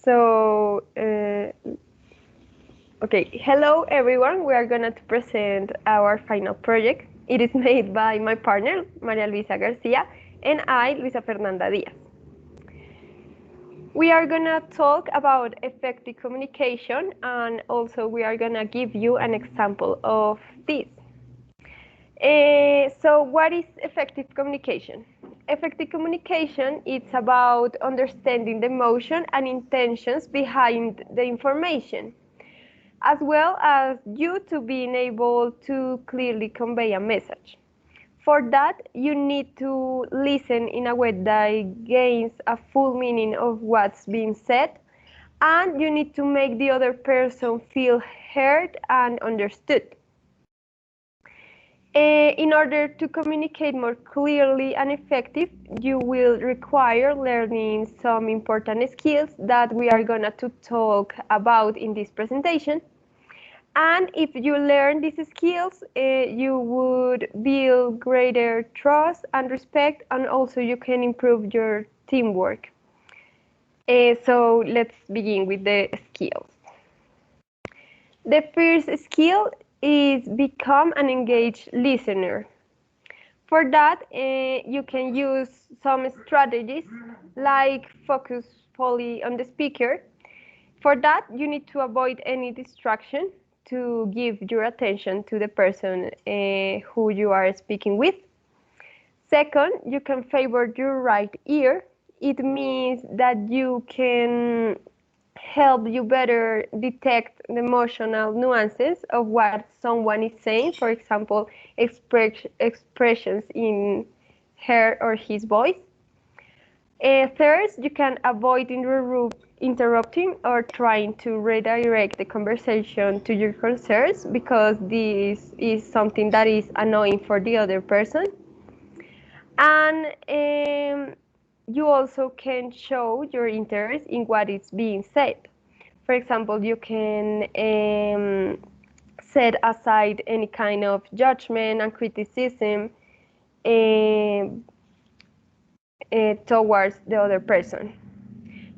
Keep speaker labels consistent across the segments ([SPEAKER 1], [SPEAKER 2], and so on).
[SPEAKER 1] So, okay, hello everyone. We are going to present our final project. It is made by my partner, Luisa Garcia, and I, Luisa Fernanda Díaz. We are going to talk about effective communication, and also we are going to give you an example of this. So what is effective communication? Effective communication is about understanding the emotion and intentions behind the information, as well as you to being able to clearly convey a message. For that, you need to listen in a way that gains a full meaning of what's being said, and you need to make the other person feel heard and understood. In order to communicate more clearly and effective, you will require learning some important skills that we are going to talk about in this presentation. And if you learn these skills, you would build greater trust and respect, and also you can improve your teamwork. So let's begin with the skills. The first skill is become an engaged listener. For that, you can use some strategies like focus fully on the speaker. For that, you need to avoid any distraction to give your attention to the person who you are speaking with. Second, you can favor your right ear. It means that you can help you better detect the emotional nuances of what someone is saying, for example, expressions in her or his voice. Third, you can avoid interrupting or trying to redirect the conversation to your concerns, because this is something that is annoying for the other person. And you also can show your interest in what is being said. For example, you can set aside any kind of judgment and criticism towards the other person.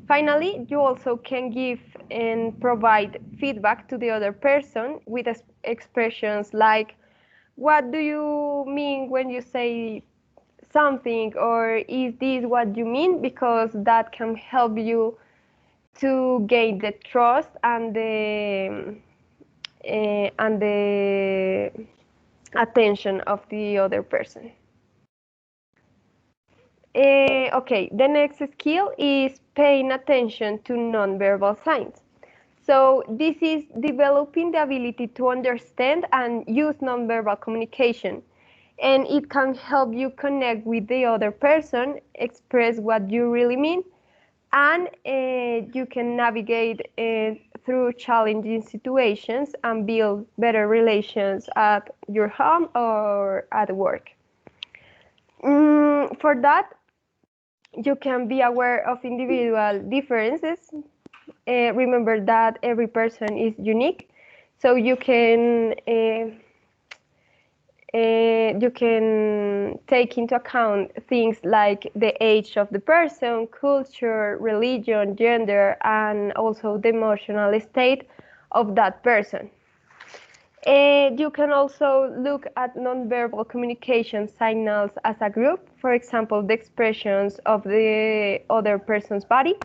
[SPEAKER 1] Finally, you also can give and provide feedback to the other person with expressions like, what do you mean when you say something, or is this what you mean? Because that can help you to gain the trust and the attention of the other person. Okay, the next skill is paying attention to nonverbal signs. So this is developing the ability to understand and use nonverbal communication, and it can help you connect with the other person, express what you really mean, and you can navigate through challenging situations and build better relations at your home or at work. For that, you can be aware of individual differences. Remember that every person is unique, so you can take into account things like the age of the person, culture, religion, gender, and also the emotional state of that person. You can also look at nonverbal communication signals as a group, for example, the expressions of the other person's body.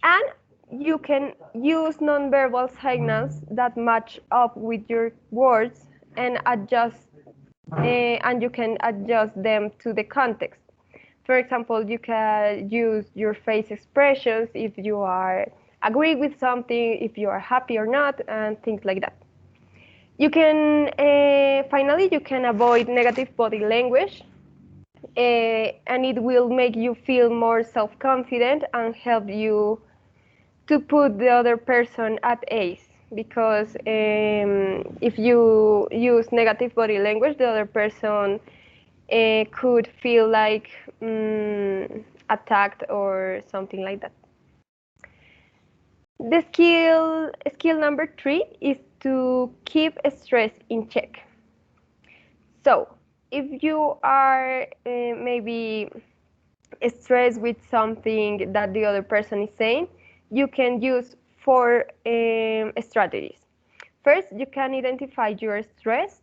[SPEAKER 1] And you can use nonverbal signals that match up with your words and you can adjust them to the context. For example, you can use your face expressions if you are agree with something, if you are happy or not, and things like that. You can finally you can avoid negative body language, and it will make you feel more self-confident and help you to put the other person at ease. Because if you use negative body language, the other person could feel like attacked or something like that. The skill number 3 is to keep stress in check. So if you are maybe stressed with something that the other person is saying, you can use four strategies. First, you can identify your stress.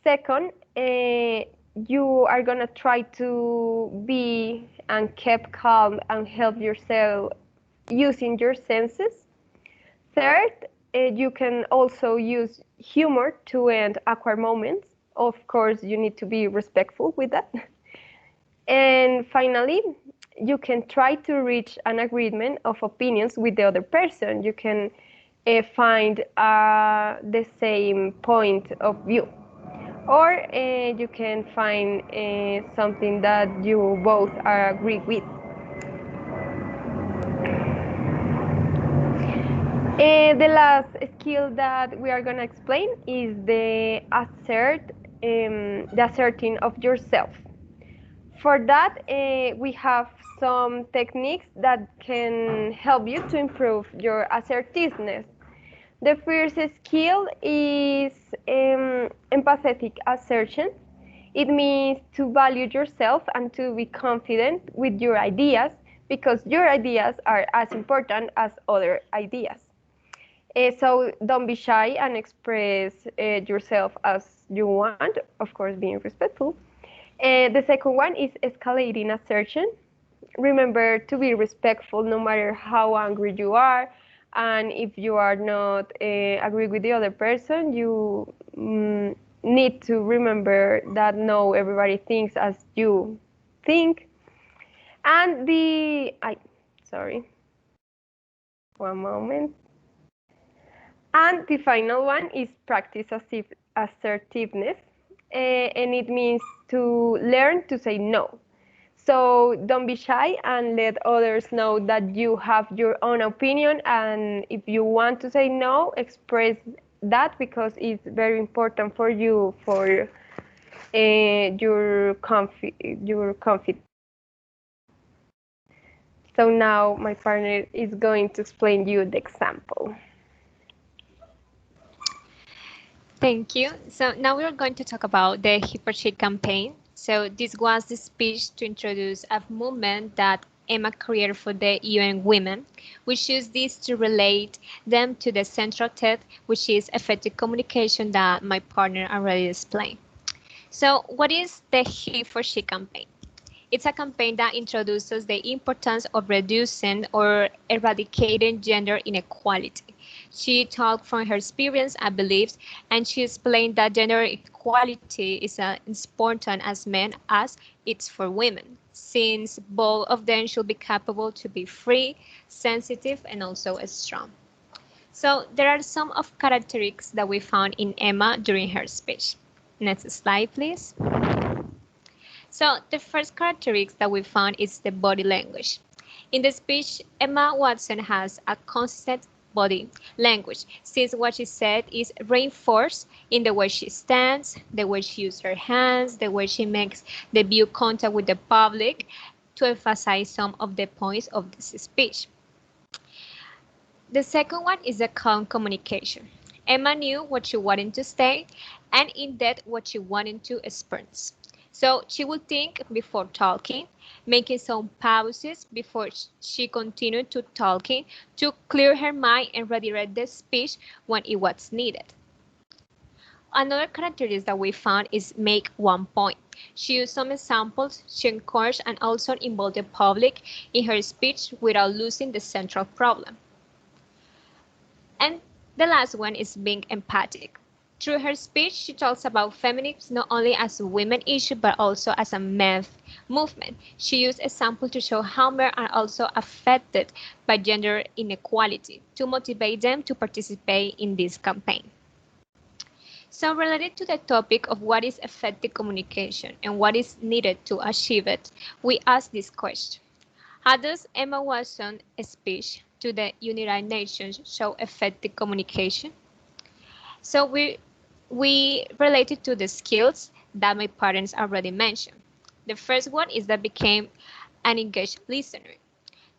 [SPEAKER 1] Second, you are gonna try to be and keep calm and help yourself using your senses. Third, you can also use humor to end awkward moments. Of course, you need to be respectful with that. And finally, you can try to reach an agreement of opinions with the other person. You can find the same point of view. Or you can find something that you both are agree with. The last skill that we are going to explain is the asserting of yourself. For that, we have some techniques that can help you to improve your assertiveness. The first skill is empathetic assertion. It means to value yourself and to be confident with your ideas because your ideas are as important as other ideas. So don't be shy and express yourself as you want, of course, being respectful. The second one is escalating assertion. Remember to be respectful no matter how angry you are. And if you are not agree with the other person, you need to remember that no, everybody thinks as you think. And sorry, one moment. And the final one is practice assertiveness, and it means to learn to say no. So don't be shy and let others know that you have your own opinion, and if you want to say no, express that because it's very important for you for your confidence. So now my partner is going to explain you the example.
[SPEAKER 2] Thank you. So now we are going to talk about the Hypershade campaign. So this was the speech to introduce a movement that Emma created for the UN Women. We choose this to relate them to the central thread, which is effective communication that my partner already explained. So what is the He for She campaign? It's a campaign that introduces the importance of reducing or eradicating gender inequality. She talked from her experience and beliefs, and she explained that gender equality is as important as men as it's for women, since both of them should be capable to be free, sensitive, and also strong. So there are some of characteristics that we found in Emma during her speech. Next slide, please. So the first characteristic that we found is the body language. In the speech, Emma Watson has a consistent body language, since what she said is reinforced in the way she stands, the way she uses her hands, the way she makes the view contact with the public to emphasize some of the points of this speech. The second one is the calm communication. Emma knew what she wanted to say and in depth what she wanted to express. So she would think before talking, making some pauses before she continued to talking to clear her mind and redirect the speech when it was needed. Another characteristic that we found is make one point. She used some examples, she encouraged and also involved the public in her speech without losing the central problem. And the last one is being empathic. Through her speech, she talks about feminism not only as a women issue, but also as a men movement. She used examples to show how men are also affected by gender inequality to motivate them to participate in this campaign. So related to the topic of what is effective communication and what is needed to achieve it, we ask this question. How does Emma Watson's speech to the United Nations show effective communication? So we related to the skills that my parents already mentioned. The first one is that became an engaged listener.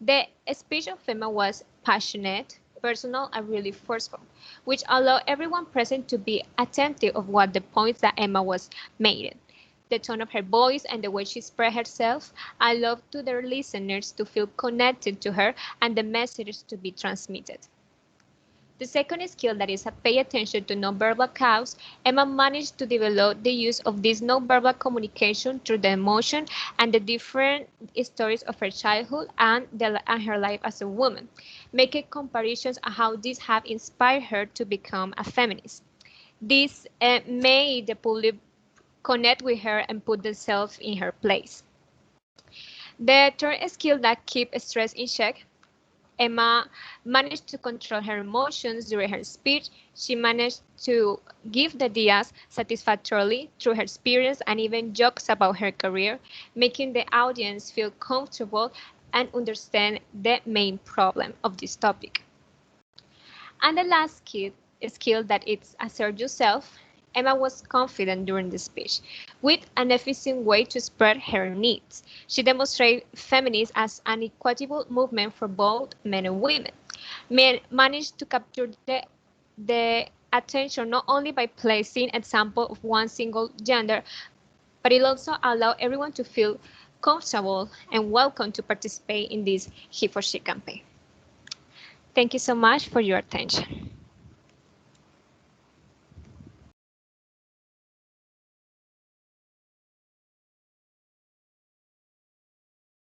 [SPEAKER 2] The speech of Emma was passionate, personal, and really forceful, which allowed everyone present to be attentive of what the points that Emma was making. the tone of her voice, and the way she expressed herself allow to their listeners to feel connected to her and the message to be transmitted. The second skill, that is pay attention to nonverbal cues, Emma managed to develop the use of this nonverbal communication through the emotion and the different stories of her childhood and her life as a woman, making comparisons on how these have inspired her to become a feminist. This made the public connect with her and put themselves in her place. The third skill, that keep stress in check, Emma managed to control her emotions during her speech. She managed to give the Díaz satisfactorily through her experience and even jokes about her career, making the audience feel comfortable and understand the main problem of this topic. And the last skill, that is assert yourself. Emma was confident during the speech, with an efficient way to spread her needs. She demonstrated feminism as an equitable movement for both men and women. Men managed to capture the attention not only by placing example of one single gender, but it also allowed everyone to feel comfortable and welcome to participate in this He for She campaign. Thank you so much for your attention.